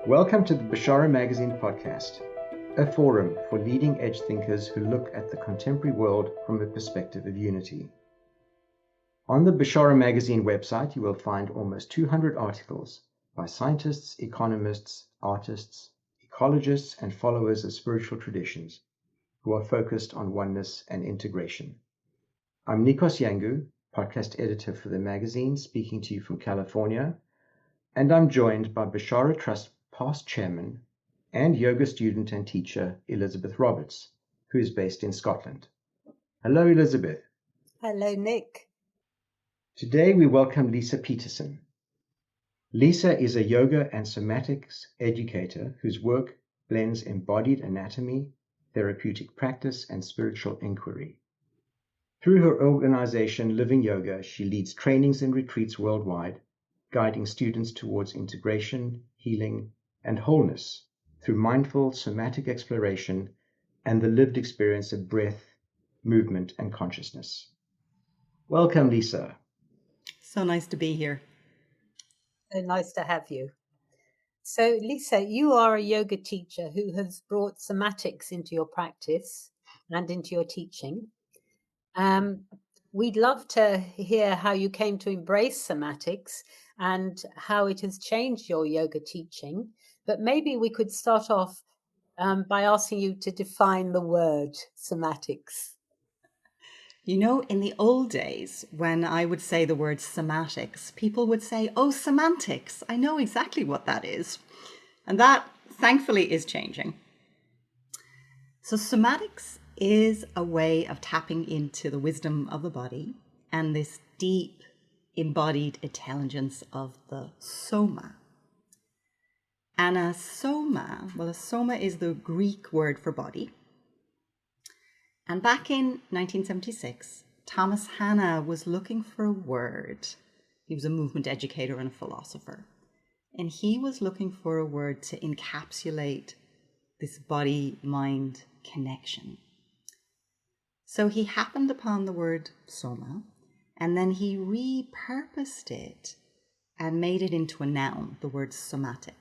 Welcome to the Bashara Magazine podcast, a forum for leading edge thinkers who look at the contemporary world from a perspective of unity. On the Bashara Magazine website, you will find almost 200 articles by scientists, economists, artists, ecologists, and followers of spiritual traditions who are focused on oneness and integration. I'm Nikos Yangu, podcast editor for the magazine, speaking to you from California, and I'm joined by Bashara Trust past chairman and yoga student and teacher Elizabeth Roberts, who is based in Scotland. Hello, Elizabeth. Hello, Nick. Today we welcome Lisa Petersen. Lisa is a yoga and somatics educator whose work blends embodied anatomy, therapeutic practice, and spiritual inquiry. Through her organization, Living Yoga, she leads trainings and retreats worldwide, guiding students towards integration, healing, and wholeness through mindful somatic exploration and the lived experience of breath, movement, and consciousness. Welcome, Lisa. So nice to be here. So nice to have you. So, Lisa, you are a yoga teacher who has brought somatics into your practice and into your teaching. We'd love to hear how you came to embrace somatics and how it has changed your yoga teaching. But maybe we could start off by asking you to define the word somatics. You know, in the old days, when I would say the word somatics, people would say, oh, semantics. I know exactly what that is. And that, thankfully, is changing. So somatics is a way of tapping into the wisdom of the body and this deep embodied intelligence of the soma. And a soma is the Greek word for body. And back in 1976, Thomas Hanna was looking for a word. He was a movement educator and a philosopher. And he was looking for a word to encapsulate this body-mind connection. So he happened upon the word soma, and then he repurposed it and made it into a noun, the word somatic.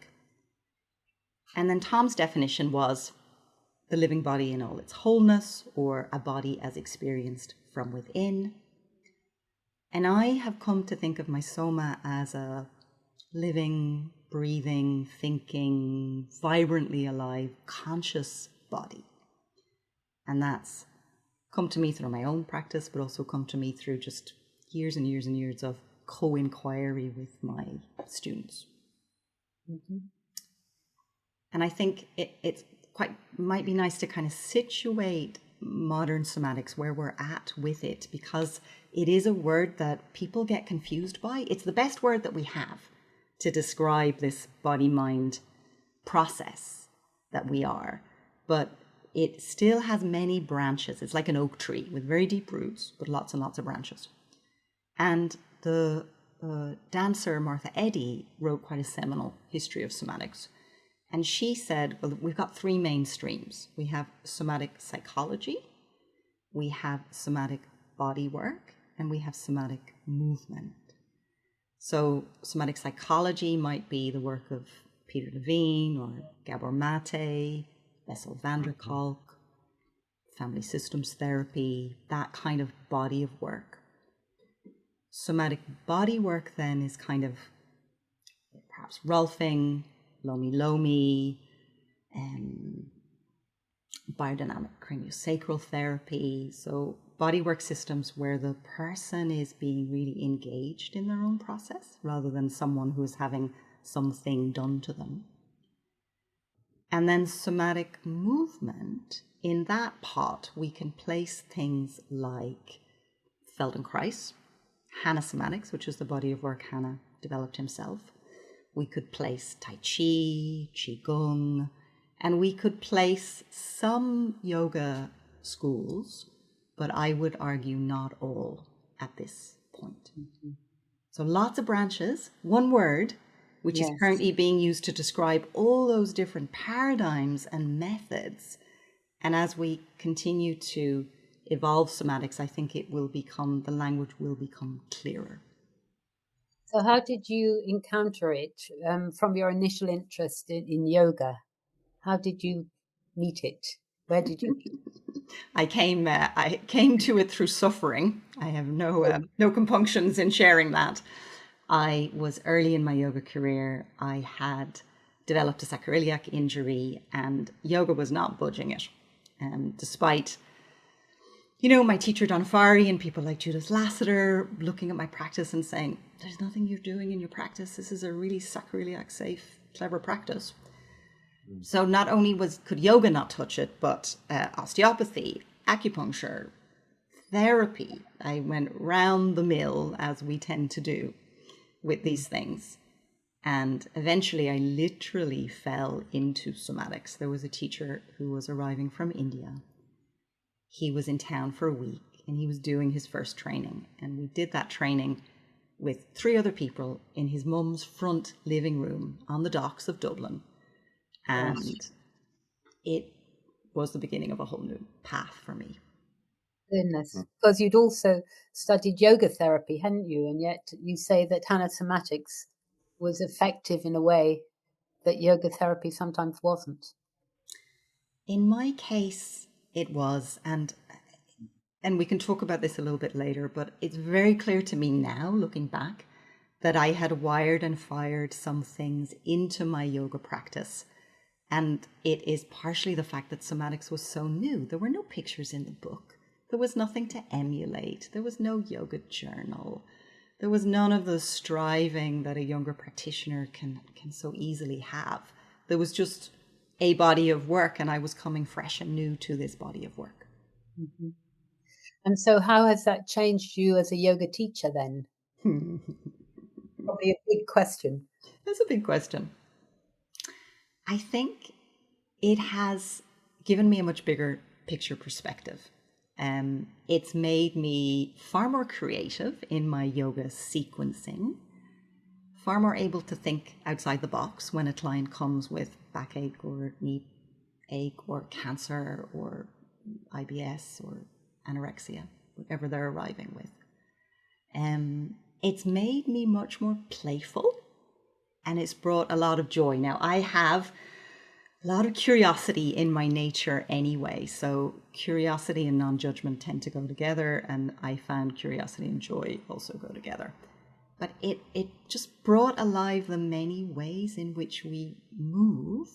And then Tom's definition was the living body in all its wholeness, or a body as experienced from within. And I have come to think of my soma as a living, breathing, thinking, vibrantly alive, conscious body. And that's come to me through my own practice, but also come to me through just years and years and years of co-inquiry with my students. Mm-hmm. And I think it's might be nice to kind of situate modern somatics where we're at with it, because it is a word that people get confused by. It's the best word that we have to describe this body-mind process that we are, but it still has many branches. It's like an oak tree with very deep roots, but lots and lots of branches. And the dancer Martha Eddy wrote quite a seminal history of somatics. And she said, well, we've got three main streams. We have somatic psychology, we have somatic body work, and we have somatic movement. So somatic psychology might be the work of Peter Levine or Gabor Mate, Bessel van der Kolk, family systems therapy, that kind of body of work. Somatic body work then is kind of perhaps Rolfing, Lomi, biodynamic craniosacral therapy. So bodywork systems where the person is being really engaged in their own process rather than someone who is having something done to them. And then somatic movement, in that pot, we can place things like Feldenkrais, Hanna Somatics, which is the body of work Hanna developed himself. We could place Tai Chi, Qigong, and we could place some yoga schools, but I would argue not all at this point. Mm-hmm. So lots of branches, one word, which is currently being used to describe all those different paradigms and methods. And as we continue to evolve somatics, I think the language will become clearer. So how did you encounter it from your initial interest in yoga? How did you meet it? Where did you meet it? I came to it through suffering. I have no compunctions in sharing that. I was early in my yoga career. I had developed a sacroiliac injury, and yoga was not budging it. Despite, my teacher Donna Farhi and people like Judith Lassiter looking at my practice and saying, "There's nothing you're doing in your practice. This is a really sacroiliac safe, clever practice." So not only could yoga not touch it, but osteopathy, acupuncture, therapy. I went round the mill, as we tend to do with these things. And eventually I literally fell into somatics. There was a teacher who was arriving from India. He was in town for a week and he was doing his first training. And we did that training with 3 other people in his mum's front living room on the docks of Dublin. And it was the beginning of a whole new path for me. Goodness, because you'd also studied yoga therapy, hadn't you? And yet you say that Hanna Somatics was effective in a way that yoga therapy sometimes wasn't. In my case, it was, and we can talk about this a little bit later, but it's very clear to me now, looking back, that I had wired and fired some things into my yoga practice. And it is partially the fact that somatics was so new. There were no pictures in the book. There was nothing to emulate. There was no yoga journal. There was none of the striving that a younger practitioner can so easily have. There was just a body of work, and I was coming fresh and new to this body of work. Mm-hmm. And so how has that changed you as a yoga teacher then? Probably a big question. That's a big question. I think it has given me a much bigger picture perspective. It's made me far more creative in my yoga sequencing, far more able to think outside the box when a client comes with backache or knee ache or cancer or IBS or anorexia, whatever they're arriving with. It's made me much more playful, and it's brought a lot of joy. Now, I have a lot of curiosity in my nature anyway, so curiosity and non-judgment tend to go together, and I found curiosity and joy also go together. But it just brought alive the many ways in which we move,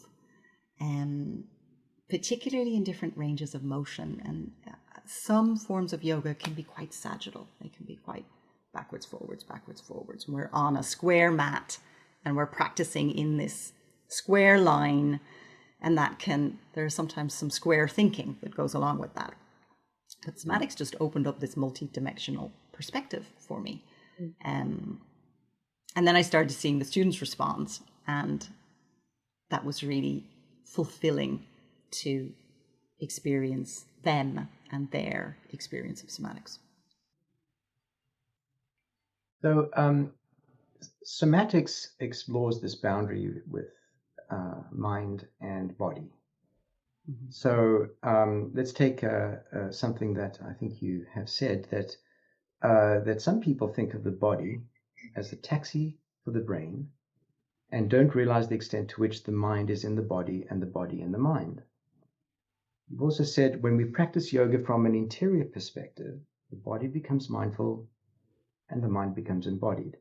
particularly in different ranges of motion. And some forms of yoga can be quite sagittal. They can be quite backwards, forwards, backwards, forwards. We're on a square mat and we're practicing in this square line, and there's sometimes some square thinking that goes along with that. But somatics just opened up this multi-dimensional perspective for me. And then I started seeing the students respond, and that was really fulfilling to experience them and their experience of somatics. So somatics explores this boundary with mind and body. Mm-hmm. So let's take something that I think you have said, that some people think of the body as a taxi for the brain and don't realize the extent to which the mind is in the body and the body in the mind. You've also said when we practice yoga from an interior perspective, the body becomes mindful and the mind becomes embodied.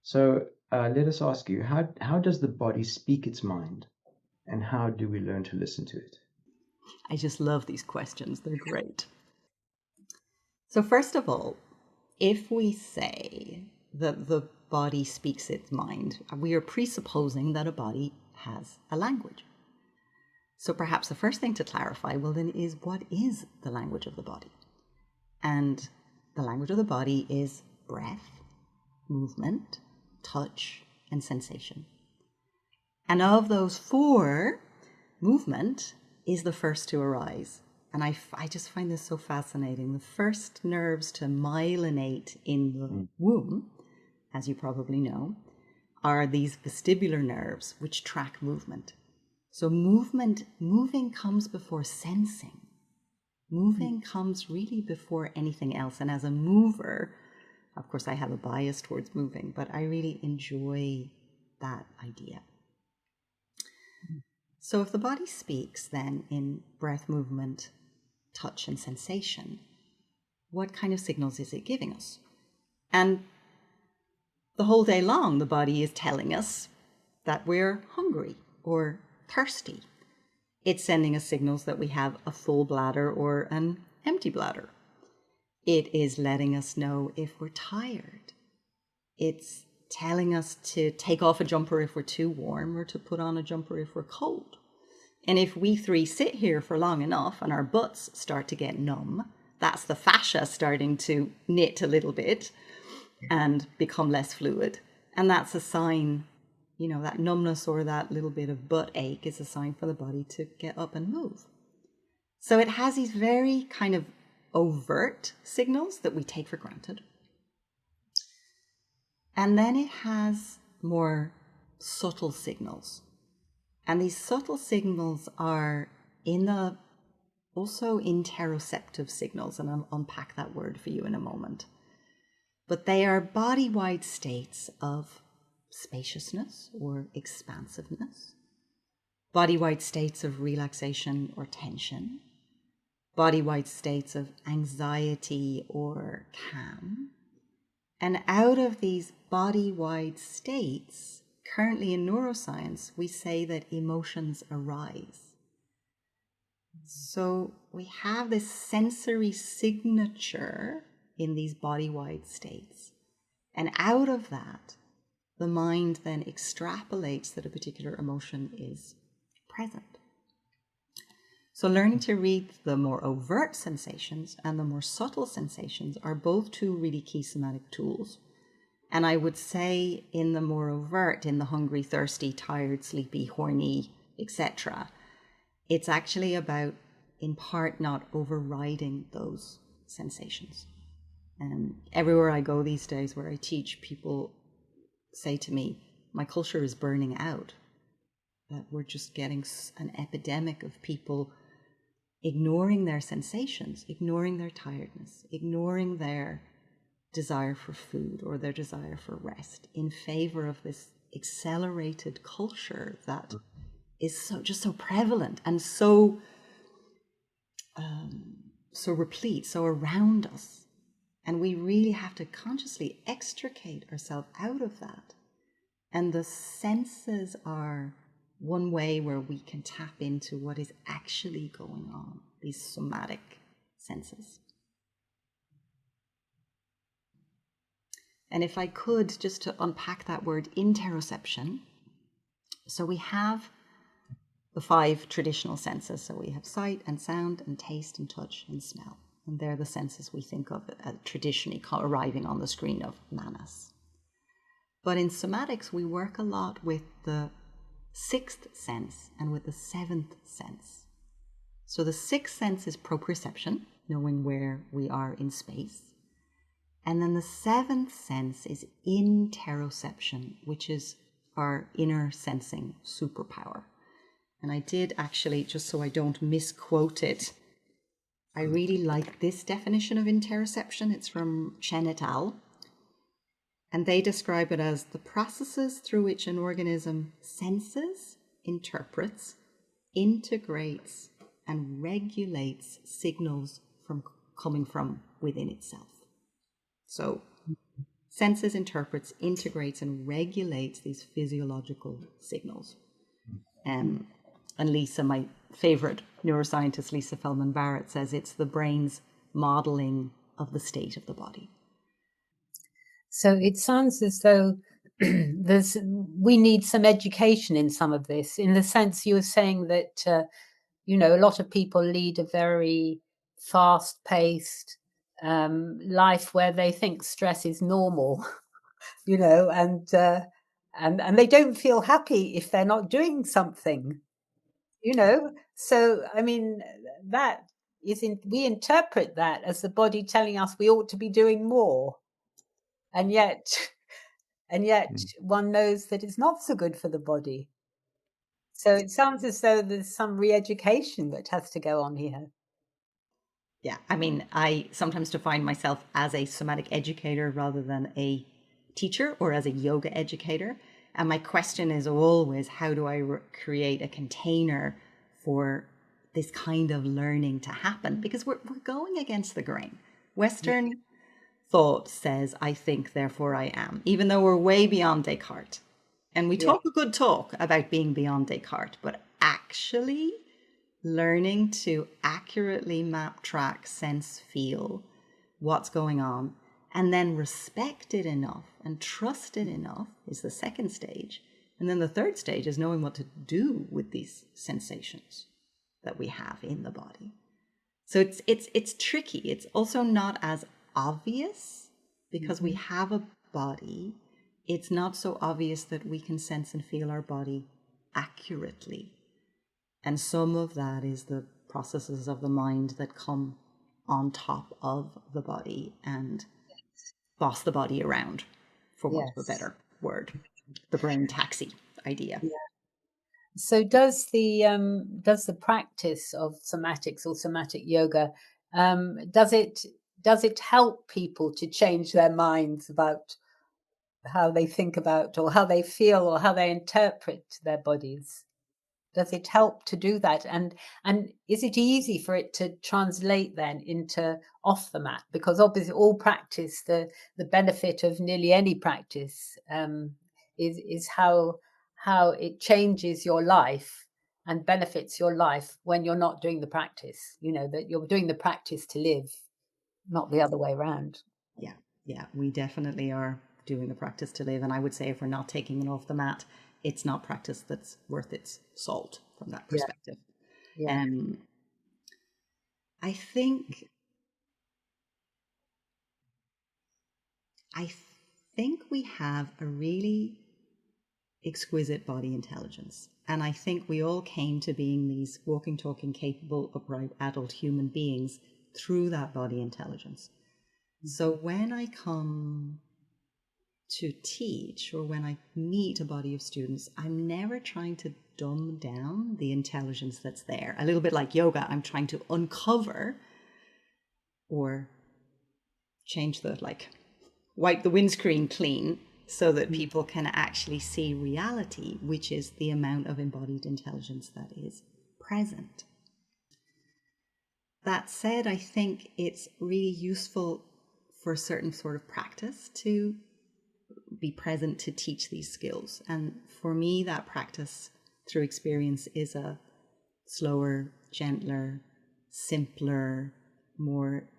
So let us ask you, how does the body speak its mind, and how do we learn to listen to it? I just love these questions. They're great. So first of all, if we say that the body speaks its mind, we are presupposing that a body has a language. So perhaps the first thing to clarify, well then, is what is the language of the body? And the language of the body is breath, movement, touch, and sensation. And of those 4, movement is the first to arise. And I just find this so fascinating. The first nerves to myelinate in the womb, as you probably know, are these vestibular nerves which track movement. So moving comes before sensing. Moving comes really before anything else. And as a mover, Of course, I have a bias towards moving, but I really enjoy that idea. So if the body speaks then in breath, movement, touch, and sensation, what kind of signals is it giving us? And the whole day long, the body is telling us that we're hungry or thirsty. It's sending us signals that we have a full bladder or an empty bladder. It is letting us know if we're tired. It's telling us to take off a jumper if we're too warm or to put on a jumper if we're cold. And if we three sit here for long enough and our butts start to get numb, that's the fascia starting to knit a little bit and become less fluid. And that's a sign, you know, that numbness or that little bit of butt ache is a sign for the body to get up and move. So it has these very kind of overt signals that we take for granted. And then it has more subtle signals. And these subtle signals are also interoceptive signals, and I'll unpack that word for you in a moment. But they are body-wide states of spaciousness or expansiveness, body-wide states of relaxation or tension, body-wide states of anxiety or calm. And out of these body-wide states, currently in neuroscience, we say that emotions arise. So we have this sensory signature in these body-wide states. And out of that, the mind then extrapolates that a particular emotion is present. So learning to read the more overt sensations and the more subtle sensations are both two really key somatic tools. And I would say in the more overt, in the hungry, thirsty, tired, sleepy, horny, etc., it's actually about, in part, not overriding those sensations. Everywhere I go these days where I teach, people say to me, my culture is burning out. That we're just getting an epidemic of people ignoring their sensations, ignoring their tiredness, ignoring their desire for food or their desire for rest in favor of this accelerated culture that is so prevalent and so replete, so around us. And we really have to consciously extricate ourselves out of that. And the senses are one way where we can tap into what is actually going on, these somatic senses. And if I could, just to unpack that word, interoception. So we have the 5 traditional senses. So we have sight and sound and taste and touch and smell. And they're the senses we think of traditionally arriving on the screen of manas. But in somatics, we work a lot with the 6th sense and with the 7th sense. So the 6th sense is proprioception, knowing where we are in space. And then the 7th sense is interoception, which is our inner sensing superpower. And I did actually, just so I don't misquote it, I really like this definition of interoception. It's from Chen et al. And they describe it as the processes through which an organism senses, interprets, integrates, and regulates signals coming from within itself. So senses, interprets, integrates, and regulates these physiological signals. And Lisa, my favorite neuroscientist, Lisa Feldman Barrett, says it's the brain's modeling of the state of the body. So it sounds as though we need some education in some of this, in the sense you were saying that, a lot of people lead a very fast-paced life where they think stress is normal, and they don't feel happy if they're not doing something, So, I mean, we interpret that as the body telling us we ought to be doing more. And yet one knows that it's not so good for the body. So it sounds as though there's some re-education that has to go on here. Yeah. I mean, I sometimes define myself as a somatic educator rather than a teacher, or as a yoga educator. And my question is always, how do I create a container for this kind of learning to happen? Because we're going against the grain. Western thought says, I think, therefore I am, even though we're way beyond Descartes. And we talk a good talk about being beyond Descartes, but actually learning to accurately map, track, sense, feel what's going on, and then respect it enough and trust it enough is the second stage. And then the third stage is knowing what to do with these sensations that we have in the body. So it's tricky. It's also not as obvious because we have a body. It's not so obvious that we can sense and feel our body accurately. And some of that is the processes of the mind that come on top of the body and boss the body around, for want of a better word. The brain taxi idea. Yeah. So does the practice of somatics or somatic yoga, does it help people to change their minds about how they think about or how they feel or how they interpret their bodies? Does it help to do that? And is it easy for it to translate then into off the mat? Because obviously all practice, the benefit of nearly any practice is how it changes your life and benefits your life when you're not doing the practice. You know, that you're doing the practice to live, not the other way around. Yeah, we definitely are doing the practice to live. And I would say if we're not taking it off the mat, it's not practice that's worth its salt from that perspective. I think we have a really exquisite body intelligence. And I think we all came to being these walking, talking, capable, upright, adult human beings through that body intelligence. So when I come to teach, or when I meet a body of students, I'm never trying to dumb down the intelligence that's there. A little bit like yoga, I'm trying to uncover or change wipe the windscreen clean so that people can actually see reality, which is the amount of embodied intelligence that is present. That said, I think it's really useful for a certain sort of practice to be present to teach these skills. And for me, that practice through experience is a slower, gentler, simpler, more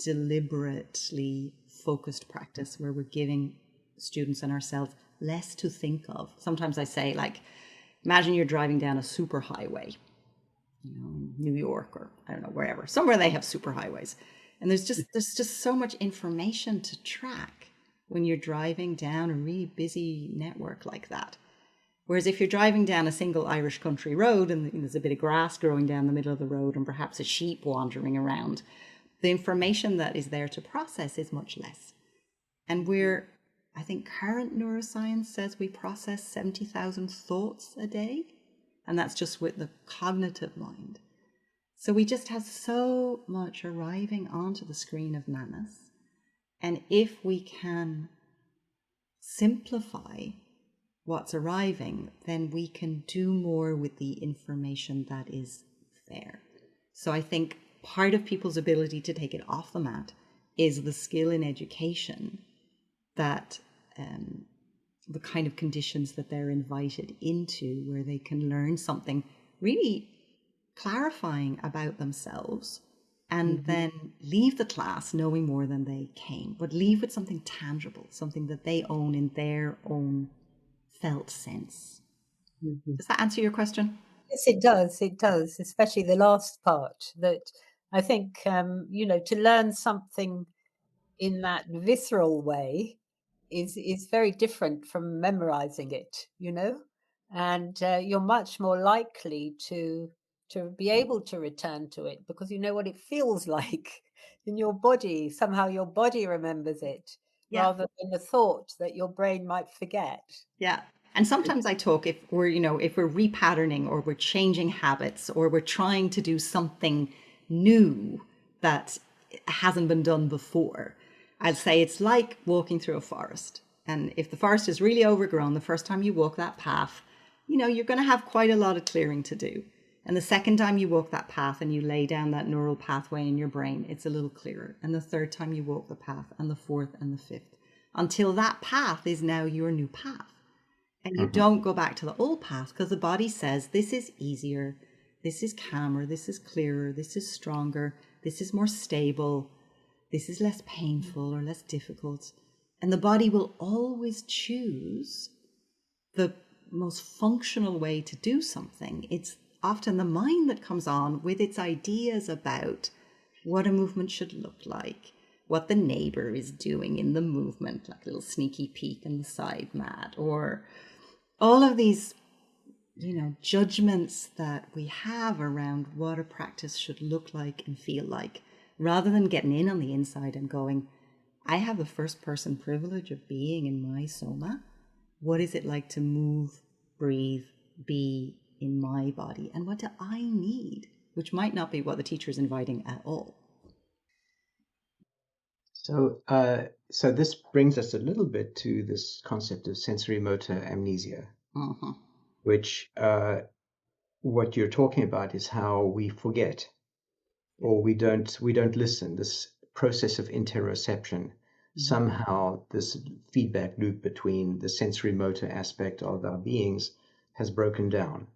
deliberately focused practice where we're giving students and ourselves less to think of. Sometimes I say, imagine you're driving down a super highway, in New York or I don't know, wherever, somewhere they have super highways. And there's just so much information to track when you're driving down a really busy network like that. Whereas if you're driving down a single Irish country road and there's a bit of grass growing down the middle of the road and perhaps a sheep wandering around, the information that is there to process is much less. And I think current neuroscience says we process 70,000 thoughts a day, and that's just with the cognitive mind. So we just have so much arriving onto the screen of Manas. And if we can simplify what's arriving, then we can do more with the information that is there. So I think part of people's ability to take it off the mat is the skill in education that the kind of conditions that they're invited into, where they can learn something really clarifying about themselves and then leave the class knowing more than they came, but leave with something tangible, something that they own in their own felt sense. Does that answer your question? Yes, it does. It does, especially the last part. That I think, to learn something in that visceral way is very different from memorizing it. And you're much more likely to be able to return to it because you know what it feels like in your body. Somehow your body remembers it rather than the thought that your brain might forget. Yeah. And sometimes I talk if we're repatterning or we're changing habits or we're trying to do something new that hasn't been done before. I'd say it's like walking through a forest. And if the forest is really overgrown, the first time you walk that path, you're going to have quite a lot of clearing to do. And the second time you walk that path and you lay down that neural pathway in your brain, it's a little clearer. And the third time you walk the path, and the fourth and the fifth, until that path is now your new path. And you don't go back to the old path because the body says, this is easier, this is calmer, this is clearer, this is stronger, this is more stable, this is less painful or less difficult. And the body will always choose the most functional way to do something. It's often the mind that comes on with its ideas about what a movement should look like, what the neighbor is doing in the movement, like a little sneaky peek in the side mat, or all of these, judgments that we have around what a practice should look like and feel like, rather than getting in on the inside and going, I have the first person privilege of being in my soma. What is it like to move, breathe, be in my body? And what do I need? Which might not be what the teacher is inviting at all. So this brings us a little bit to this concept of sensory motor amnesia, which what you're talking about is how we forget, or we don't listen. This process of interoception, somehow this feedback loop between the sensory motor aspect of our beings has broken down.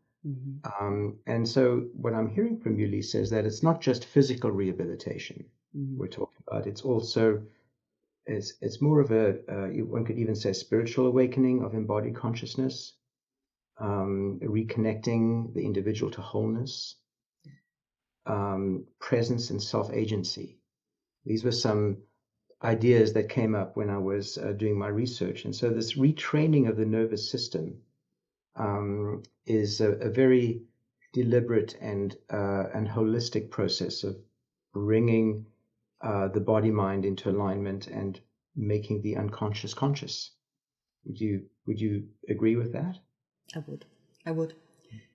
And so what I'm hearing from you, Lisa, is that it's not just physical rehabilitation we're talking about. It's also, it's more of one could even say spiritual awakening of embodied consciousness, reconnecting the individual to wholeness, presence and self-agency. These were some ideas that came up when I was doing my research. And so this retraining of the nervous system is a very deliberate and holistic process of bringing the body-mind into alignment and making the unconscious conscious. Would you agree with that? I would.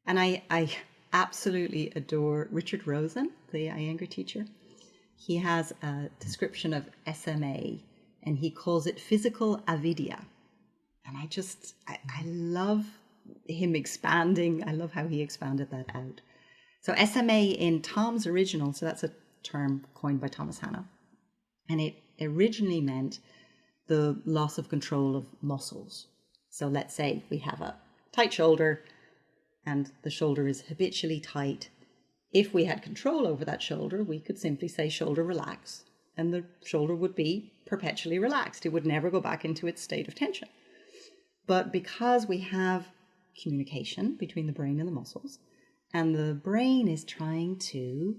And I absolutely adore Richard Rosen, the Iyengar teacher. He has a description of SMA and he calls it physical avidya. And I love him expanding. I love how he expanded that out. So SMA in Tom's original, so that's a term coined by Thomas Hanna. And it originally meant the loss of control of muscles. So let's say we have a tight shoulder and the shoulder is habitually tight. If we had control over that shoulder, we could simply say shoulder relax, and the shoulder would be perpetually relaxed. It would never go back into its state of tension. But because we have communication between the brain and the muscles, and the brain is trying to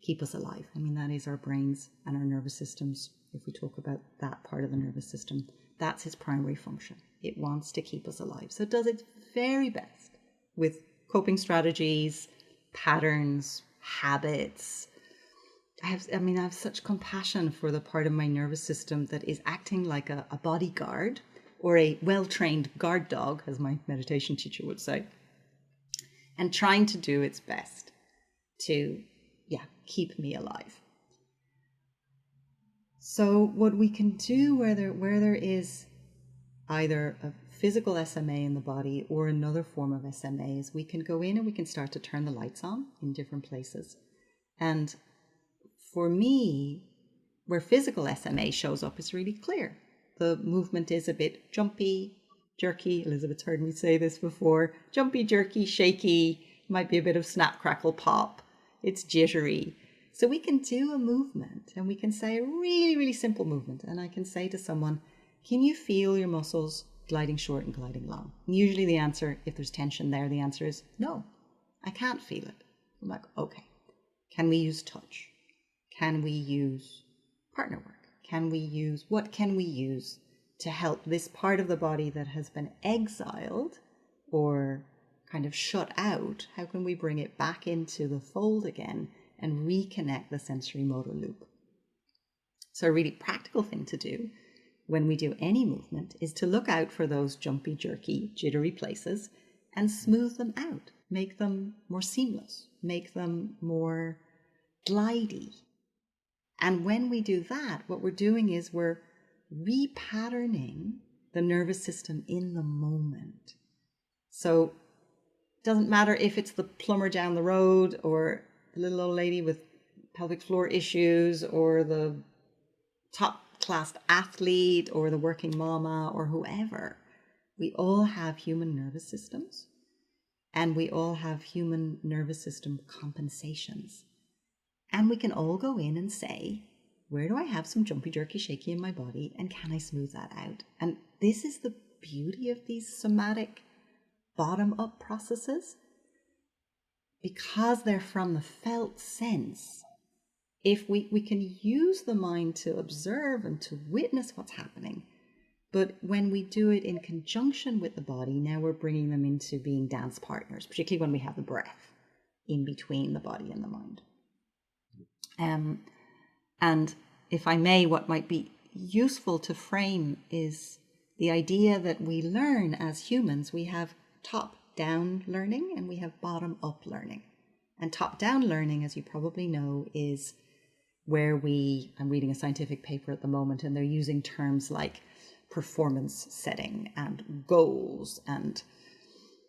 keep us alive. I mean, that is our brains and our nervous systems. If we talk about that part of the nervous system, that's its primary function. It wants to keep us alive. So it does its very best with coping strategies, patterns, habits. I have such compassion for the part of my nervous system that is acting like a bodyguard or a well-trained guard dog, as my meditation teacher would say, and trying to do its best to, keep me alive. So what we can do where there is either a physical SMA in the body or another form of SMA is we can go in and we can start to turn the lights on in different places. And for me, where physical SMA shows up is really clear. The movement is a bit jumpy, jerky. Elizabeth's heard me say this before. Jumpy, jerky, shaky, might be a bit of snap, crackle, pop. It's jittery. So we can do a movement and we can say a really, really simple movement. And I can say to someone, can you feel your muscles gliding short and gliding long? And usually the answer, if there's tension there, the answer is no, I can't feel it. I'm like, okay, can we use touch? Can we use partner work? What can we use to help this part of the body that has been exiled or kind of shut out? How can we bring it back into the fold again and reconnect the sensory motor loop? So a really practical thing to do when we do any movement is to look out for those jumpy, jerky, jittery places and smooth them out, make them more seamless, make them more glidey. And when we do that, what we're doing is we're repatterning the nervous system in the moment. So it doesn't matter if it's the plumber down the road or the little old lady with pelvic floor issues or the top class athlete or the working mama or whoever. We all have human nervous systems, and we all have human nervous system compensations. And we can all go in and say, where do I have some jumpy, jerky, shaky in my body, and can I smooth that out? And this is the beauty of these somatic bottom-up processes. Because they're from the felt sense, if we can use the mind to observe and to witness what's happening, but when we do it in conjunction with the body, now we're bringing them into being dance partners, particularly when we have the breath in between the body and the mind. And if I may, what might be useful to frame is the idea that we learn as humans. We have top-down learning and we have bottom-up learning. And top-down learning, as you probably know, is where I'm reading a scientific paper at the moment, and they're using terms like performance setting and goals and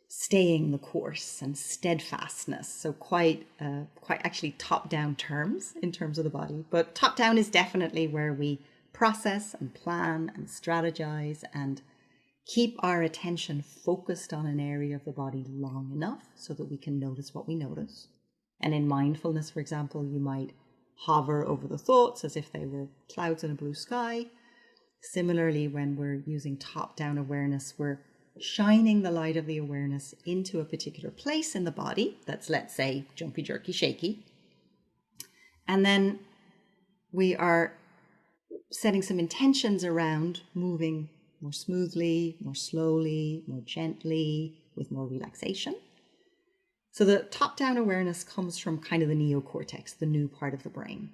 staying the course and steadfastness. So quite actually top-down terms in terms of the body. But top-down is definitely where we process and plan and strategize and keep our attention focused on an area of the body long enough so that we can notice what we notice. And in mindfulness, for example, you might hover over the thoughts as if they were clouds in a blue sky. Similarly, when we're using top-down awareness, we're shining the light of the awareness into a particular place in the body that's, let's say, jumpy, jerky, shaky. And then we are setting some intentions around moving more smoothly, more slowly, more gently, with more relaxation. So the top-down awareness comes from kind of the neocortex, the new part of the brain.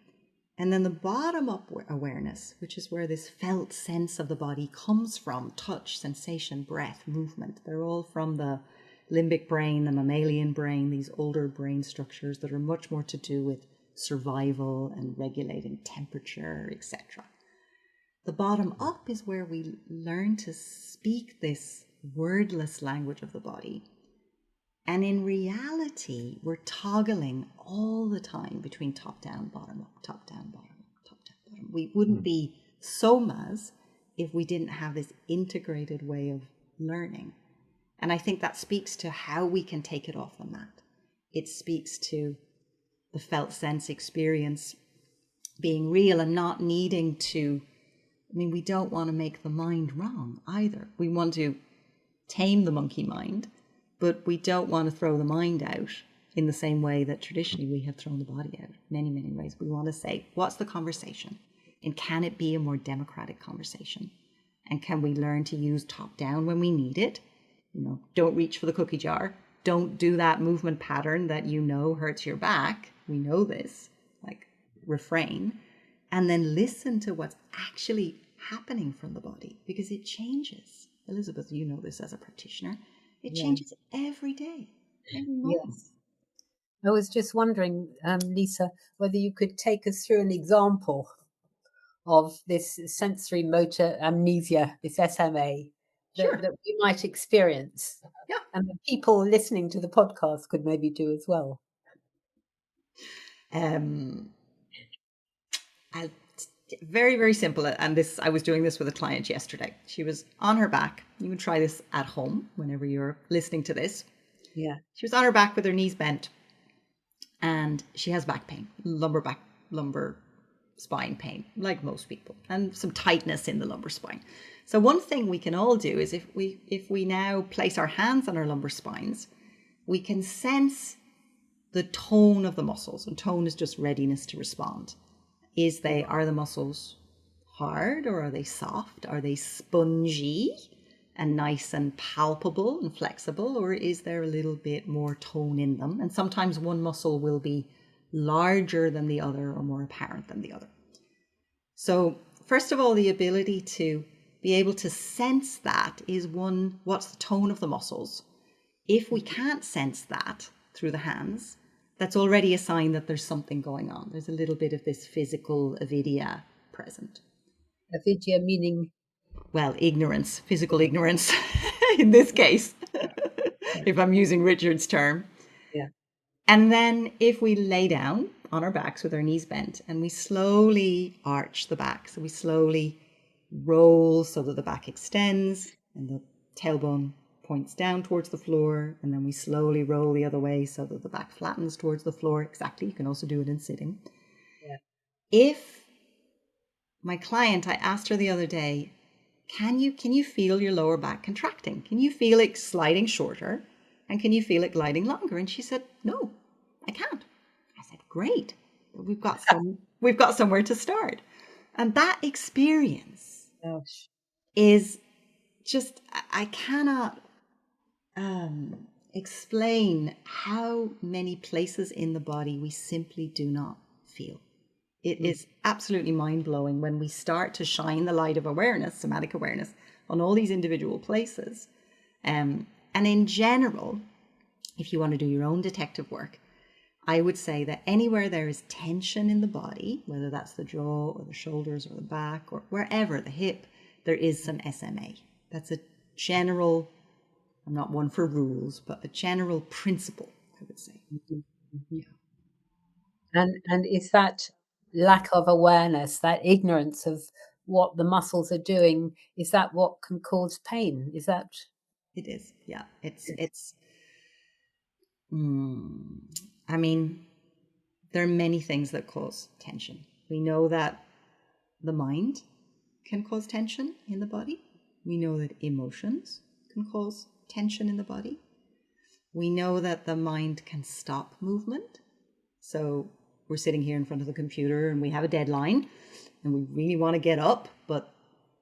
And then the bottom-up awareness, which is where this felt sense of the body comes from, touch, sensation, breath, movement. They're all from the limbic brain, the mammalian brain, these older brain structures that are much more to do with survival and regulating temperature, etc. The bottom-up is where we learn to speak this wordless language of the body. And in reality, we're toggling all the time between top-down, bottom-up, top-down, bottom-up, top-down, bottom. We wouldn't be somas if we didn't have this integrated way of learning. And I think that speaks to how we can take it off the mat. It speaks to the felt sense experience being real and not needing to, we don't want to make the mind wrong either. We want to tame the monkey mind, but we don't want to throw the mind out in the same way that traditionally we have thrown the body out. Many, many ways. We want to say, what's the conversation? And can it be a more democratic conversation? And can we learn to use top down when we need it? Don't reach for the cookie jar. Don't do that movement pattern that hurts your back. We know this, refrain. And then listen to what's actually happening from the body, because it changes. Elizabeth, you know this as a practitioner. It changes every day, every moment. Yes. I was just wondering, Lisa, whether you could take us through an example of this sensory motor amnesia, this SMA, that we might experience. Yeah. And the people listening to the podcast could maybe do as well. Very, very simple. And I was doing this with a client yesterday. She was on her back. You can try this at home whenever you're listening to this. Yeah. She was on her back with her knees bent. And she has back pain, lumbar spine pain, like most people, and some tightness in the lumbar spine. So one thing we can all do is if we now place our hands on our lumbar spines, we can sense the tone of the muscles. And tone is just readiness to respond. Are the muscles hard, or are they soft? Are they spongy and nice and palpable and flexible, or is there a little bit more tone in them? And sometimes one muscle will be larger than the other or more apparent than the other. So first of all, the ability to be able to sense that is one, what's the tone of the muscles? If we can't sense that through the hands, that's already a sign that there's something going on. There's a little bit of this physical avidya present. Avidya meaning? Well, ignorance, physical ignorance in this case, if I'm using Richard's term. Yeah. And then if we lay down on our backs with our knees bent and we slowly arch the back, so we slowly roll so that the back extends and the tailbone points down towards the floor, and then we slowly roll the other way so that the back flattens towards the floor. Exactly. You can also do it in sitting. Yeah. If my client, I asked her the other day, can you feel your lower back contracting? Can you feel it sliding shorter? And can you feel it gliding longer? And she said, no, I can't. I said, great. We've got somewhere to start. And that experience is just, I cannot explain how many places in the body we simply do not feel. It is absolutely mind-blowing when we start to shine the light of awareness, somatic awareness, on all these individual places. And in general, if you want to do your own detective work, I would say that anywhere there is tension in the body, whether that's the jaw or the shoulders or the back or wherever, the hip, there is some SMA. That's a general, I'm not one for rules, but a general principle, I would say. Yeah. And is that lack of awareness, that ignorance of what the muscles are doing, is that what can cause pain? Is that? It is, yeah. I mean, there are many things that cause tension. We know that the mind can cause tension in the body. We know that emotions can cause tension in the body. We know that the mind can stop movement. So we're sitting here in front of the computer and we have a deadline and we really want to get up, but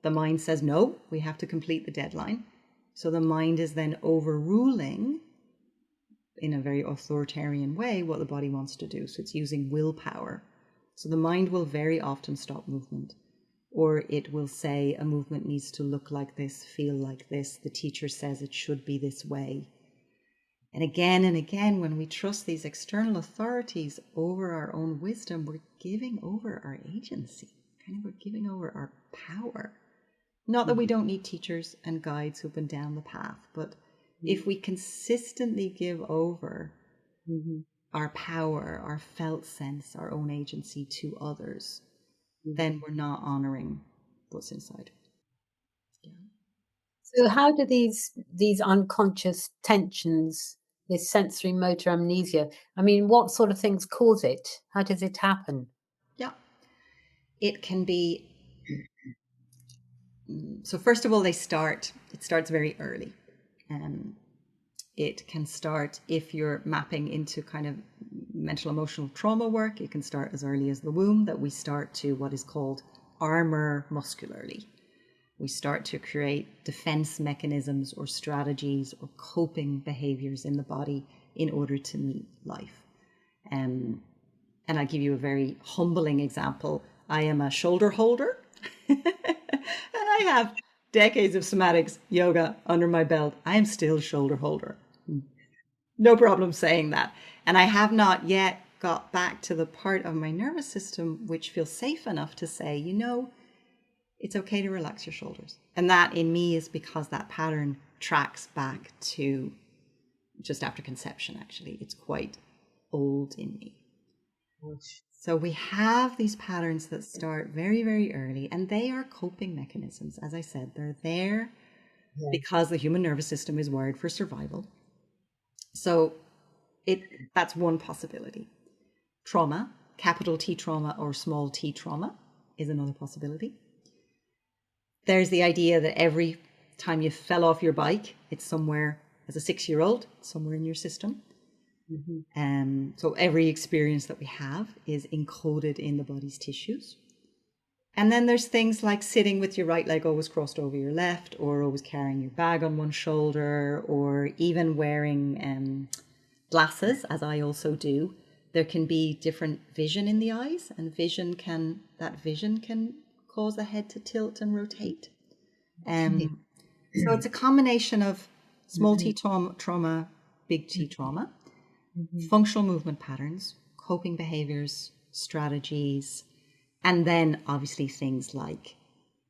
the mind says, no, we have to complete the deadline. So the mind is then overruling in a very authoritarian way what the body wants to do. So it's using willpower. So the mind will very often stop movement, or it will say a movement needs to look like this, feel like this. The teacher says it should be this way. And again, when we trust these external authorities over our own wisdom, we're giving over our agency. We're giving over our power. Not that we don't need teachers and guides who've been down the path, but if we consistently give over our power, our felt sense, our own agency to others, then we're not honoring what's inside. Yeah. So how do these unconscious tensions, this sensory motor amnesia, I mean, what sort of things cause it? How does it happen? Yeah. It can be, so first of all, it starts very early. It can start, if you're mapping into kind of mental emotional trauma work, it can start as early as the womb, that we start to what is called armor muscularly. We start to create defense mechanisms or strategies or coping behaviors in the body in order to meet life. And I'll give you a very humbling example. I am a shoulder holder and I have decades of somatics yoga under my belt. I am still a shoulder holder. No problem saying that. And I have not yet got back to the part of my nervous system which feels safe enough to say, you know, it's okay to relax your shoulders. And that in me is because that pattern tracks back to just after conception, actually. It's quite old in me. So we have these patterns that start very, very early, and they are coping mechanisms. As I said, they're there because the human nervous system is wired for survival. So that's one possibility. Trauma, capital T trauma or small t trauma, is another possibility. There's the idea that every time you fell off your bike, it's somewhere, as a 6-year-old, somewhere in your system. So every experience that we have is encoded in the body's tissues. And then there's things like sitting with your right leg always crossed over your left, or always carrying your bag on one shoulder, or even wearing glasses, as I also do. There can be different vision in the eyes, and that vision can cause the head to tilt and rotate. So it's a combination of small t trauma, big T trauma. functional movement patterns, coping behaviors, strategies, and then obviously things like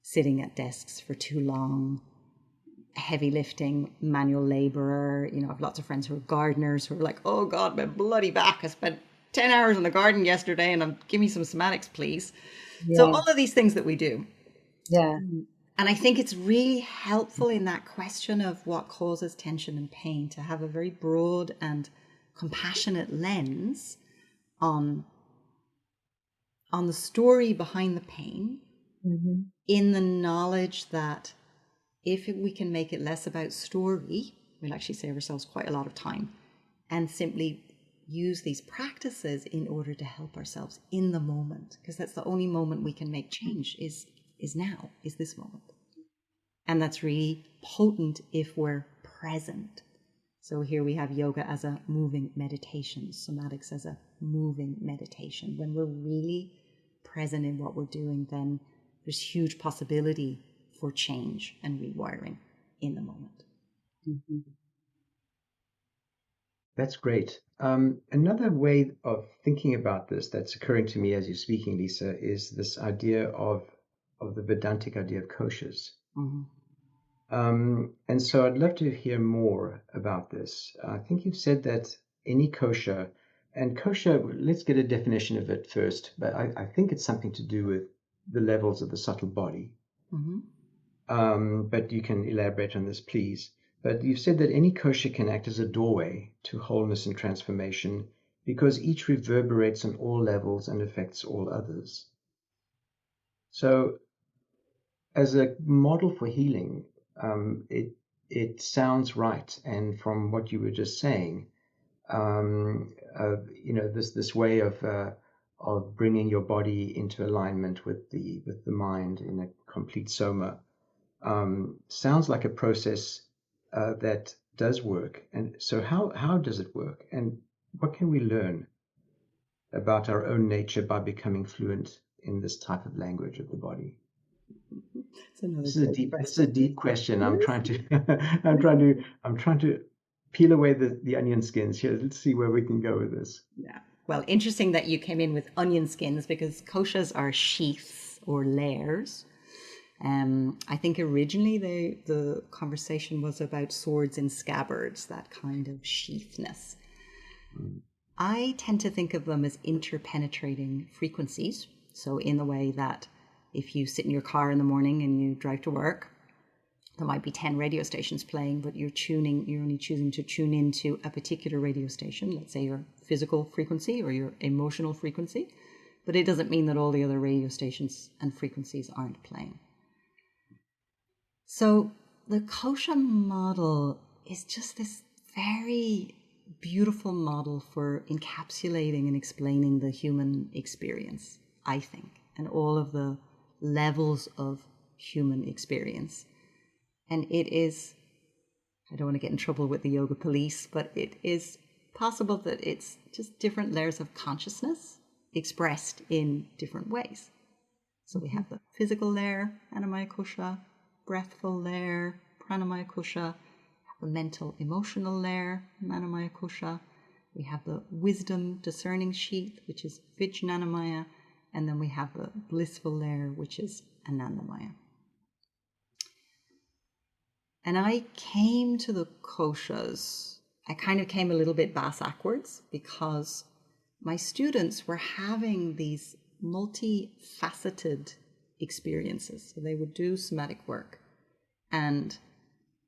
sitting at desks for too long, heavy lifting, manual laborer. You know, I have lots of friends who are gardeners who are like, oh God, my bloody back. I spent 10 hours in the garden yesterday and give me some somatics, please. Yeah. So all of these things that we do. Yeah. And I think it's really helpful in that question of what causes tension and pain to have a very broad and compassionate lens on the story behind the pain, in the knowledge that if we can make it less about story, we'll actually save ourselves quite a lot of time, and simply use these practices in order to help ourselves in the moment, because that's the only moment we can make change is now, is this moment. And that's really potent if we're present. So here we have yoga as a moving meditation, somatics as a moving meditation. When we're really present in what we're doing, then there's huge possibility for change and rewiring in the moment. That's great. Another way of thinking about this that's occurring to me as you're speaking, Lisa, is this idea of the Vedantic idea of koshas. And so I'd love to hear more about this. I think you've said that any kosha, and kosha, let's get a definition of it first, but I think it's something to do with the levels of the subtle body. But you can elaborate on this, please. But you've said that any kosha can act as a doorway to wholeness and transformation because each reverberates on all levels and affects all others. So as a model for healing, it sounds right. And from what you were just saying, this way of bringing your body into alignment with the mind in a complete soma sounds like a process that does work. And so how does it work? And what can we learn about our own nature by becoming fluent in this type of language of the body? This is a deep question. I'm trying to peel away the onion skins here. Let's see where we can go with this. Yeah. Well, interesting that you came in with onion skins, because koshas are sheaths or layers. I think originally the conversation was about swords and scabbards, that kind of sheathness. I tend to think of them as interpenetrating frequencies. So in the way that if you sit in your car in the morning and you drive to work, there might be 10 radio stations playing, but you're only choosing to tune into a particular radio station, let's say your physical frequency or your emotional frequency, but it doesn't mean that all the other radio stations and frequencies aren't playing. So the kosha model is just this very beautiful model for encapsulating and explaining the human experience, I think, and all of the levels of human experience. And it is, I don't want to get in trouble with the yoga police, but it is possible that it's just different layers of consciousness expressed in different ways. So we have the physical layer, Annamaya kosha, breathful layer, pranamaya kosha, the mental emotional layer, manamaya kosha. We have the wisdom discerning sheath, which is vijnanamaya, and then we have the blissful layer, which is anandamaya. And I came to the koshas, I kind of came a little bit backwards, because my students were having these multifaceted experiences. So they would do somatic work, and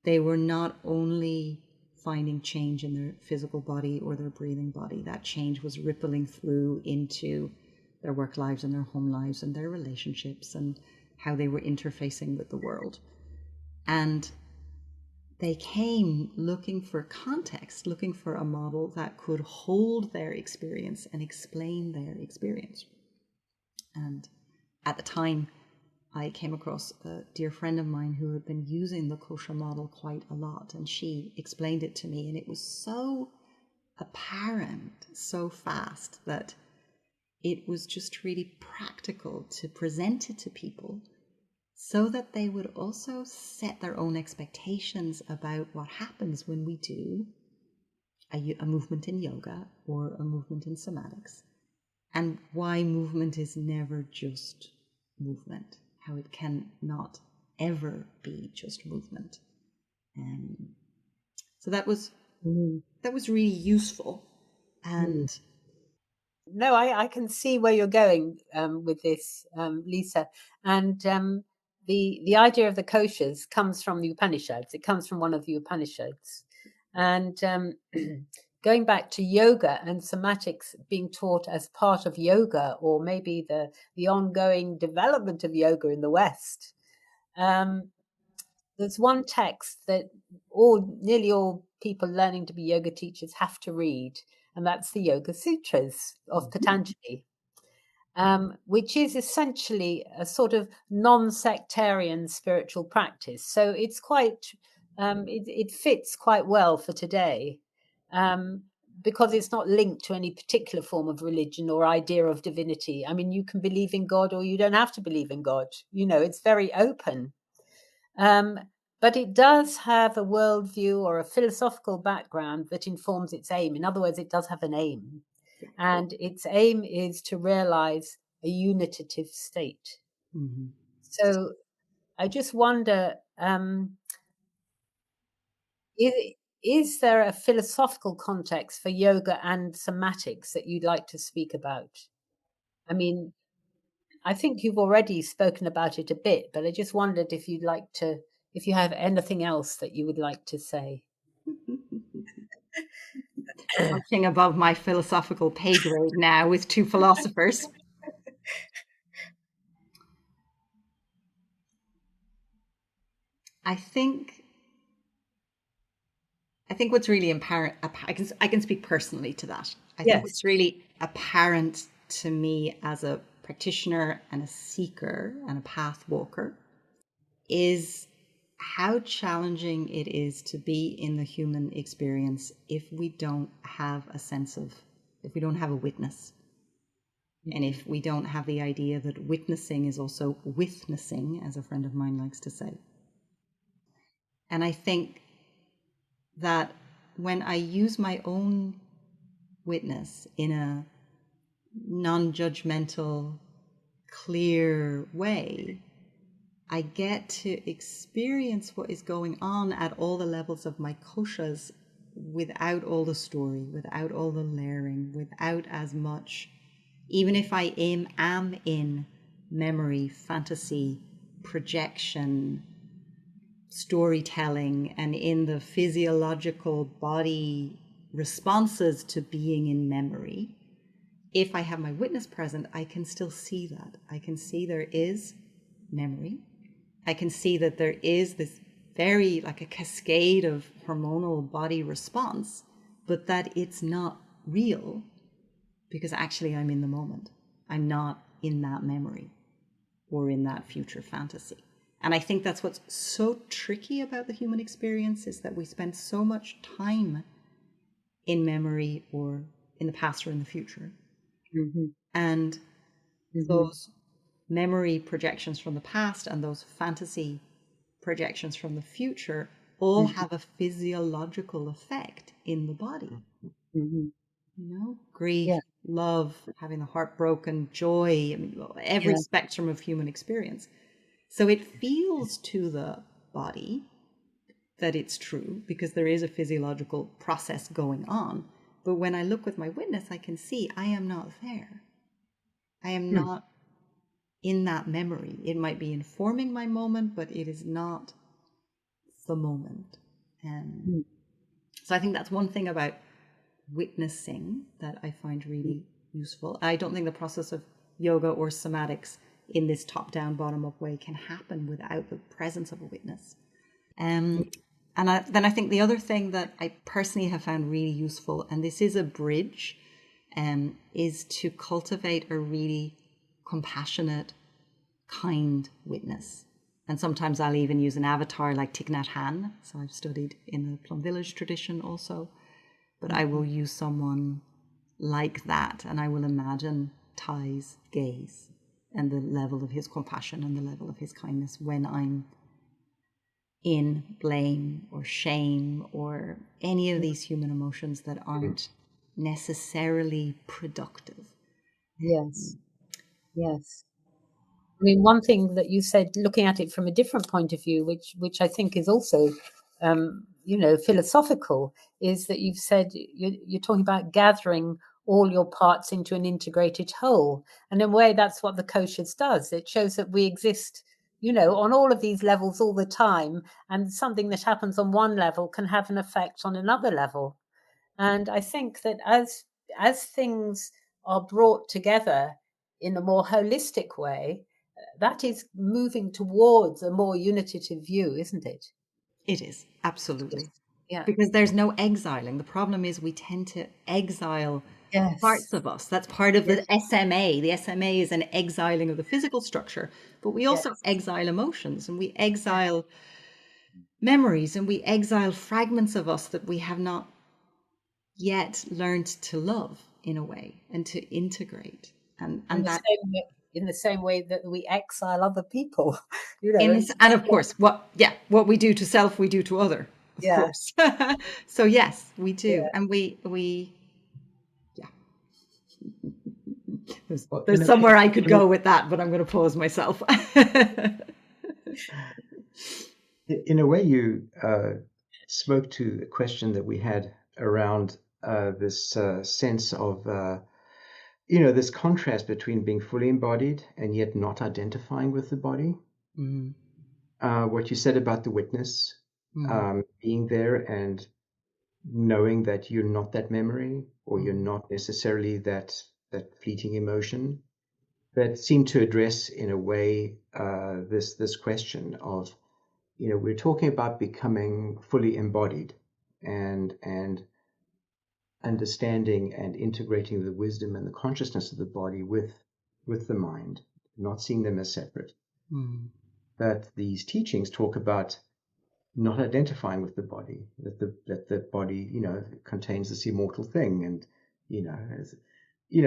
they were not only finding change in their physical body or their breathing body. That change was rippling through into their work lives and their home lives and their relationships and how they were interfacing with the world. And they came looking for context, looking for a model that could hold their experience and explain their experience. And at the time, I came across a dear friend of mine who had been using the kosha model quite a lot, and she explained it to me, and it was so apparent, so fast, that it was just really practical to present it to people so that they would also set their own expectations about what happens when we do a movement in yoga or a movement in somatics, and why movement is never just movement, how it can not ever be just movement. So that was really useful. And no, I can see where you're going with this, Lisa. And the idea of the koshas comes from the Upanishads. It comes from one of the Upanishads. And going back to yoga and somatics being taught as part of yoga, or maybe the ongoing development of yoga in the West, there's one text that nearly all people learning to be yoga teachers have to read, and that's the Yoga Sutras of Patanjali, which is essentially a sort of non-sectarian spiritual practice. So it's quite, it fits quite well for today, because it's not linked to any particular form of religion or idea of divinity. I mean, you can believe in God or you don't have to believe in God. It's very open. But it does have a worldview or a philosophical background that informs its aim. In other words, it does have an aim. And its aim is to realize a unitative state. mm-hmm. So I just wonder, is there a philosophical context for yoga and somatics that you'd like to speak about? I mean, I think you've already spoken about it a bit, but I just wondered if you have anything else that you would like to say. Touching above my philosophical pay grade now with two philosophers. I think what's really apparent, I can speak personally to that. I think what's really apparent to me as a practitioner and a seeker and a path walker is how challenging it is to be in the human experience if we don't have if we don't have a witness. And if we don't have the idea that witnessing is also witnessing, as a friend of mine likes to say. And I think that when I use my own witness in a non-judgmental, clear way, I get to experience what is going on at all the levels of my koshas without all the story, without all the layering, without as much, even if I am in memory, fantasy, projection, storytelling, and in the physiological body responses to being in memory. If I have my witness present, I can still see that. I can see there is memory. I can see that there is this very, like a cascade of hormonal body response, but that it's not real because actually I'm in the moment. I'm not in that memory or in that future fantasy. And I think that's what's so tricky about the human experience, is that we spend so much time in memory or in the past or in the future. Mm-hmm. And those memory projections from the past and those fantasy projections from the future all have a physiological effect in the body. Grief, love, having the heart broken, joy, I mean, every spectrum of human experience. So it feels to the body that it's true because there is a physiological process going on. But when I look with my witness, I can see I am not there. I am not in that memory. It might be informing my moment, but it is not the moment. And so I think that's one thing about witnessing that I find really useful. I don't think the process of yoga or somatics in this top-down, bottom-up way can happen without the presence of a witness. Then I think the other thing that I personally have found really useful, and this is a bridge, is to cultivate a really compassionate, kind witness. And sometimes I'll even use an avatar like Thich Nhat Hanh. So I've studied in the Plum Village tradition also. But I will use someone like that, and I will imagine Thai's gaze and the level of his compassion and the level of his kindness when I'm in blame or shame or any of these human emotions that aren't necessarily productive. Yes. Yes. I mean, one thing that you said, looking at it from a different point of view, which I think is also, philosophical, is that you've said you're talking about gathering all your parts into an integrated whole. And in a way, that's what the kosher does. It shows that we exist, on all of these levels all the time. And something that happens on one level can have an effect on another level. And I think that as things are brought together in a more holistic way, that is moving towards a more unitative view, isn't it? It is, absolutely. Yeah. Because there's no exiling. The problem is we tend to exile Yes. parts of us. That's part of Yes. the SMA. The SMA is an exiling of the physical structure, but we also Yes. exile emotions, and we exile memories, and we exile fragments of us that we have not yet learned to love in a way and to integrate. And that In the same way that we exile other people, and of course what we do to self we do to other, of yeah. course. So yes, we do. Yeah. And we yeah. Well, There's somewhere I could go with that, but I'm going to pause myself. in a way, you spoke to a question that we had around this sense of, this contrast between being fully embodied and yet not identifying with the body. What you said about the witness, being there and knowing that you're not that memory, or you're not necessarily that fleeting emotion, that seemed to address in a way this question of, we're talking about becoming fully embodied and understanding and integrating the wisdom and the consciousness of the body with the mind, not seeing them as separate. But these teachings talk about not identifying with the body, that the body, contains this immortal thing, and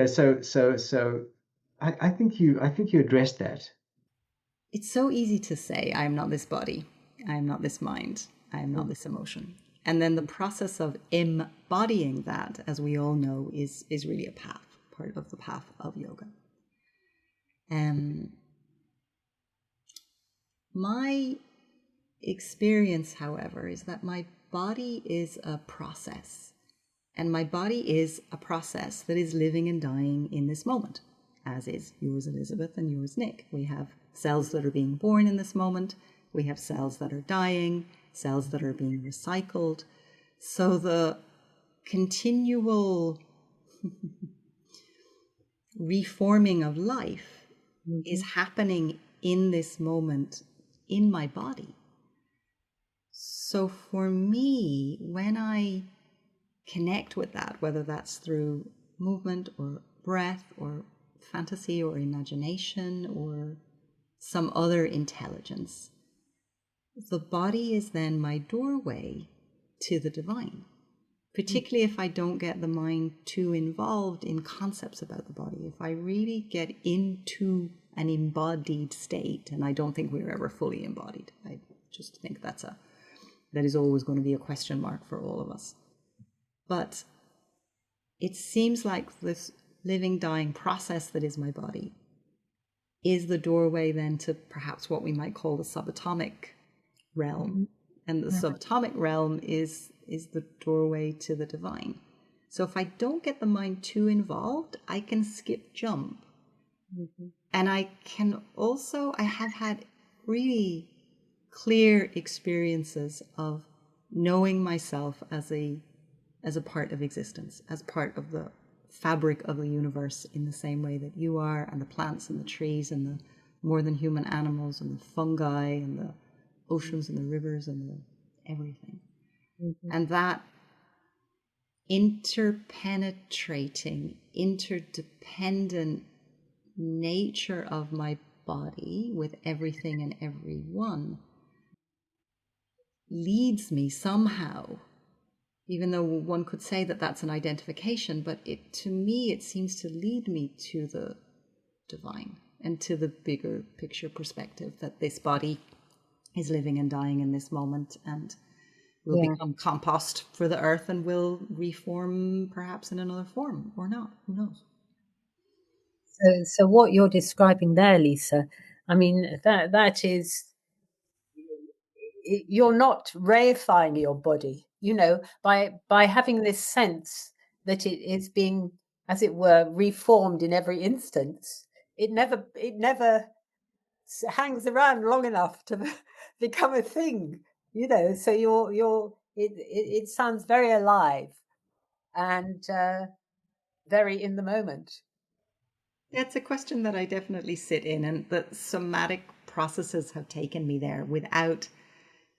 so I think you addressed that. It's so easy to say, I am not this body, I am not this mind, I am not this emotion. And then the process of embodying that, as we all know, is really a path, part of the path of yoga. My experience, however, is that my body is a process. And my body is a process that is living and dying in this moment, as is yours, Elizabeth, and yours, Nick. We have cells that are being born in this moment. We have cells that are dying, cells that are being recycled. So the continual reforming of life is happening in this moment in my body. So for me, when I connect with that, whether that's through movement or breath or fantasy or imagination or some other intelligence, the body is then my doorway to the divine, particularly if I don't get the mind too involved in concepts about the body. If I really get into an embodied state, and I don't think we're ever fully embodied. I just think that is always going to be a question mark for all of us. But it seems like this living, dying process that is my body is the doorway then to perhaps what we might call the subatomic realm. And the subatomic realm is the doorway to the divine. So if I don't get the mind too involved, I can skip jump. And I have had really clear experiences of knowing myself as a part of existence, as part of the fabric of the universe, in the same way that you are, and the plants and the trees and the more than human animals and the fungi and the oceans and the rivers and the everything. And that interpenetrating, interdependent nature of my body with everything and everyone leads me somehow, even though one could say that that's an identification, but to me it seems to lead me to the divine and to the bigger picture perspective that this body is living and dying in this moment, and will Yeah. become compost for the earth and will reform perhaps in another form or not. Who knows? So what you're describing there, Lisa, I mean, that is, you're not reifying your body, by having this sense that it is being, as it were, reformed in every instance. It never hangs around long enough to become a thing, So it sounds very alive and very in the moment. It's a question that I definitely sit in, and the somatic processes have taken me there without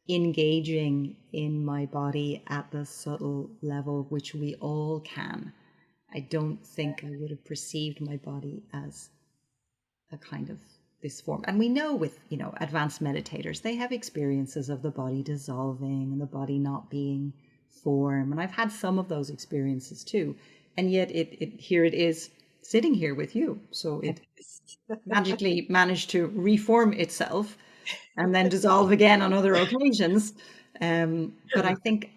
engaging in my body at the subtle level, which we all can. I don't think I would have perceived my body as a kind of this form. And we know with, advanced meditators, they have experiences of the body dissolving and the body not being form. And I've had some of those experiences too. And yet here it is sitting here with you. So it magically managed to reform itself and then dissolve again on other occasions. But I think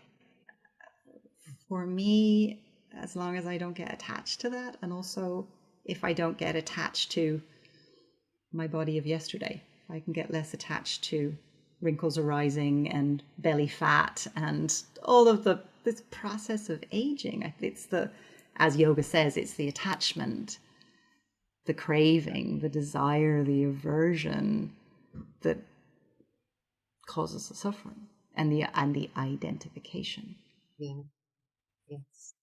for me, as long as I don't get attached to that, and also if I don't get attached to my body of yesterday, I can get less attached to wrinkles arising and belly fat and all of this process of aging. It's as yoga says, it's the attachment, the craving, the desire, the aversion that causes the suffering and the identification. Yeah. Yes.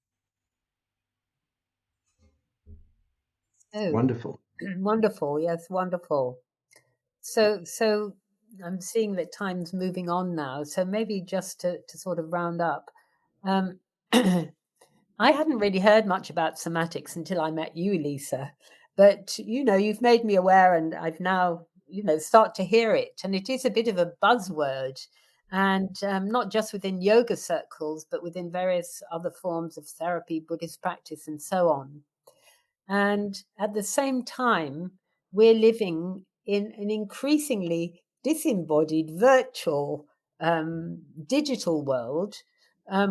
Oh, Wonderful. wonderful. Yes, wonderful. So I'm seeing that time's moving on now. So maybe just to sort of round up, um, I hadn't really heard much about somatics until I met you, Lisa. But you've made me aware, and I've now start to hear it, and it is a bit of a buzzword, and not just within yoga circles, but within various other forms of therapy, Buddhist practice, and so on. And at the same time, we're living in an increasingly disembodied, virtual, digital world,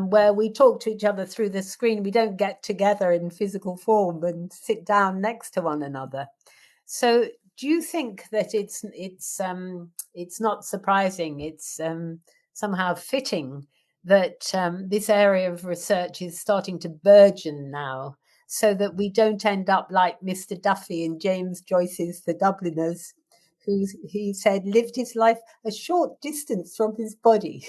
where we talk to each other through the screen. We don't get together in physical form and sit down next to one another. So, do you think that it's not surprising? It's somehow fitting that this area of research is starting to burgeon now, so that we don't end up like Mr. Duffy in James Joyce's The Dubliners, who he said lived his life a short distance from his body.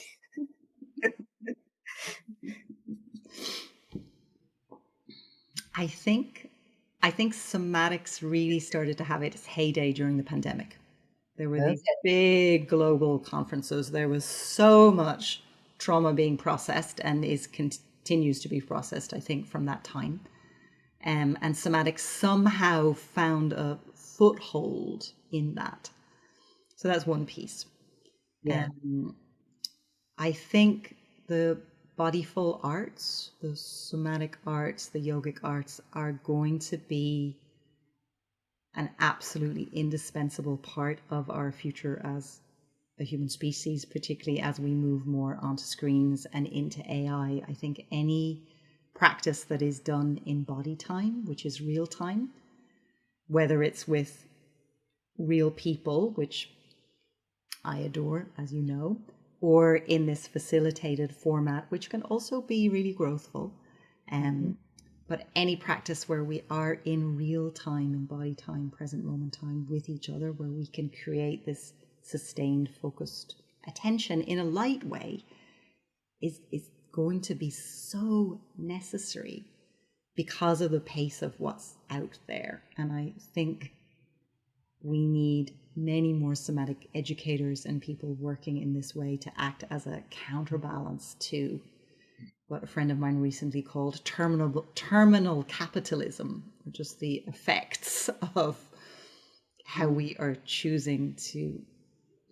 I think somatics really started to have its heyday during the pandemic. There were these big global conferences. There was so much trauma being processed and continues to be processed, I think, from that time. And somatics somehow found a foothold in that. So that's one piece. Yeah. I think the bodyful arts, the somatic arts, the yogic arts are going to be an absolutely indispensable part of our future as a human species, particularly as we move more onto screens and into AI. I think any practice that is done in body time, which is real time, whether it's with real people, which I adore, as you know, or in this facilitated format, which can also be really growthful. But any practice where we are in real time, in body time, present moment time with each other, where we can create this sustained, focused attention in a light way is going to be so necessary because of the pace of what's out there. And I think we need many more somatic educators and people working in this way to act as a counterbalance to what a friend of mine recently called terminal capitalism, or just the effects of how we are choosing to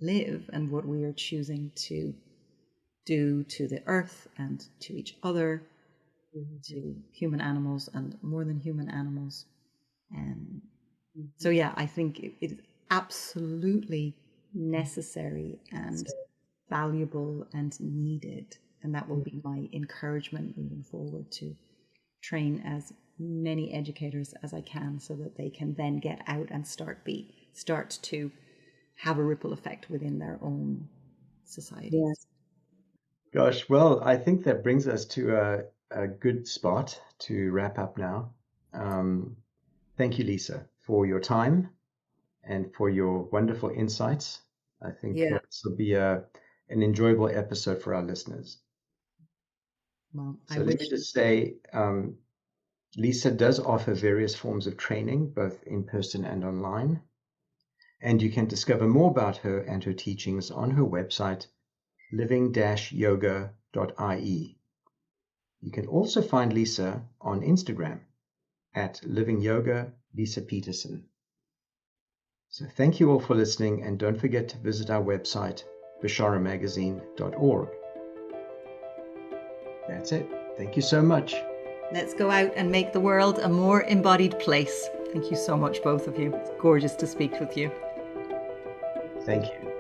live and what we are choosing to do to the earth and to each other, to human animals and more than human animals. So yeah, I think it is absolutely necessary and valuable and needed. And that will be my encouragement moving forward, to train as many educators as I can, so that they can then get out and start to have a ripple effect within their own societies. Yes. Gosh, well, I think that brings us to a good spot to wrap up now. Thank you, Lisa, for your time and for your wonderful insights. I think this will be an enjoyable episode for our listeners. Well, so let me just say, Lisa does offer various forms of training, both in person and online. And you can discover more about her and her teachings on her website, living-yoga.ie. You can also find Lisa on Instagram at Living Yoga Lisa Petersen. So thank you all for listening, and don't forget to visit our website, basharamagazine.org. That's it. Thank you so much. Let's go out and make the world a more embodied place. Thank you so much, both of you. It's gorgeous to speak with you. Thank you.